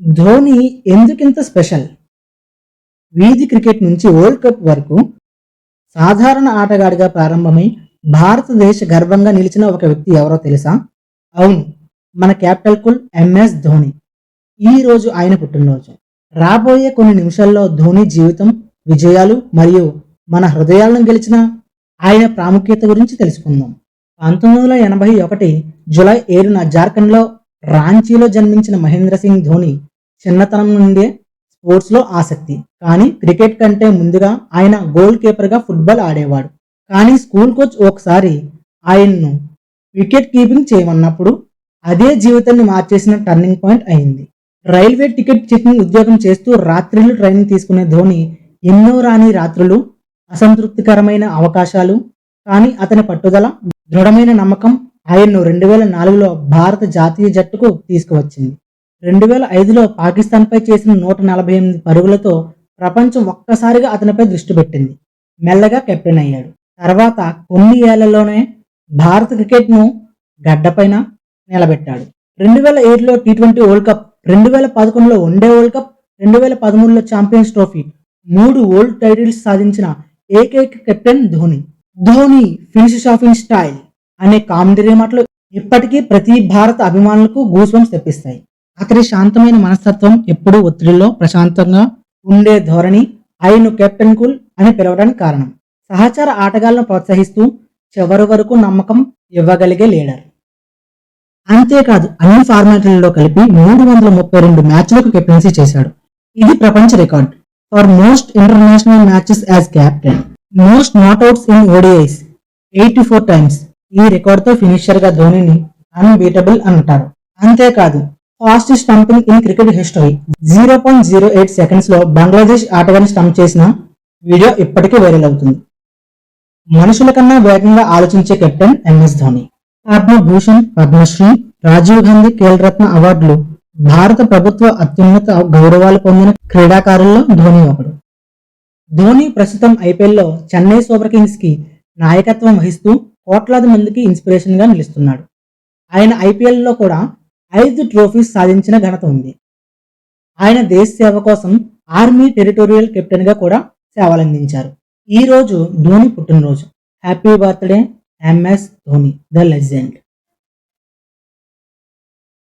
ధోని ఎందుకింత స్పెషల్? వీధి క్రికెట్ నుంచి వరల్డ్ కప్ వరకు సాధారణ ఆటగాడిగా ప్రారంభమై భారతదేశ గర్వంగా నిలిచిన ఒక వ్యక్తి ఎవరో తెలుసా? అవును, మన క్యాపిటల్ కూల్ ఎంఎస్ ధోని. ఈ రోజు ఆయన పుట్టినరోజు. రాబోయే కొన్ని నిమిషాల్లో ధోని జీవితం, విజయాలు మరియు మన హృదయాలను గెలిచిన ఆయన ప్రాముఖ్యత గురించి తెలుసుకుందాం. 1981 జూలై 7న జార్ఖండ్లో రాంచీలో జన్మించిన మహేంద్ర సింగ్ ధోని చిన్నతనం నుండే స్పోర్ట్స్లో ఆసక్తి. కానీ క్రికెట్ కంటే ముందుగా ఆయన గోల్ కీపర్గా ఫుట్బాల్ ఆడేవాడు. కానీ స్కూల్ కోచ్ ఒకసారి ఆయన్ను వికెట్ కీపింగ్ చేయమన్నప్పుడు అదే జీవితాన్ని మార్చేసిన టర్నింగ్ పాయింట్ అయింది. రైల్వే టికెట్ చెకింగ్ ఉద్యోగం చేస్తూ రాత్రిళ్ళు ట్రైనింగ్ తీసుకునే ధోని ఎన్నో రాని రాత్రులు, అసంతృప్తికరమైన అవకాశాలు, కానీ అతని పట్టుదల, దృఢమైన నమ్మకం ఆయన్ను 2004లో భారత జాతీయ జట్టుకు తీసుకువచ్చింది. 2005లో పాకిస్తాన్పై చేసిన 148 పరుగులతో ప్రపంచం ఒక్కసారిగా అతనిపై దృష్టి పెట్టింది. మెల్లగా కెప్టెన్ అయ్యాడు. తర్వాత కొన్ని ఏళ్లలోనే భారత క్రికెట్ను గడ్డపైన నిలబెట్టాడు. 2007లో టీ20 వరల్డ్ కప్, 2011లో వన్డే వరల్డ్ కప్, 2013లో ఛాంపియన్స్ ట్రోఫీ, 3 వరల్డ్ టైటిల్స్ సాధించిన ఏకైక captain Dhoni. Dhoni finish off in style అనే కామెడీ మాటలు ఇప్పటికీ ప్రతి భారత అభిమానులకు గూస్బంప్స్ తెప్పిస్తాయి. అతడి శాంతమైన మనస్తత్వం, ఎప్పుడూ ఒత్తిడిలో ప్రశాంతంగా ఉండే ధోరణి ఆయన్ను కెప్టెన్ కూల్ అని పిలవడానికి కారణం. సహచర ఆటగాళ్లను ప్రోత్సహిస్తూ చివరి వరకు నమ్మకం ఇవ్వగలిగే లీడర్. అంతేకాదు అన్ని ఫార్మాట్లలో కలిపి 332 మ్యాచ్లకు కెప్టెన్సీ చేశాడు. ఇది ప్రపంచ record for most international matches as captain. Most not outs in ODIs 84 times. ఈ రికార్డుతో ఫినిషర్ గా ధోనిని అన్బీటబుల్ అంటారు. అంతేకాదు fastest stumping in cricket history 0.08 seconds లో బంగ్లాదేశ్ ఆటగాన్ని స్టంప్ చేసిన వీడియో ఇప్పటికీ వైరల్ అవుతుంది. మనుషుల కన్నా వేగంగా ఆలోచించే కెప్టెన్ ఎంఎస్ ధోని. పద్మభూషణ్, పద్మశ్రీ, రాజీవ్ గాంధీ ఖేల్రత్న అవార్డులు, భారత ప్రభుత్వ అత్యున్నత గౌరవాలు పొందిన క్రీడాకారుల్లో ధోని ఒకడు. ధోని ప్రస్తుతం ఐపీఎల్లో చెన్నై సూపర్ కింగ్స్ కి నాయకత్వం వహిస్తూ కోట్లాది మందికి ఇన్స్పిరేషన్ గా నిలుస్తున్నాడు. ఆయన ఐపీఎల్లో కూడా 5 ట్రోఫీస్ సాధించిన ఘనత ఉంది. ఆయన దేశ సేవ కోసం ఆర్మీ టెరిటోరియల్ కెప్టెన్ గా కూడా సేవలందించారు. ఈ రోజు ధోని పుట్టినరోజు. Happy birthday MS Dhoni, the legend.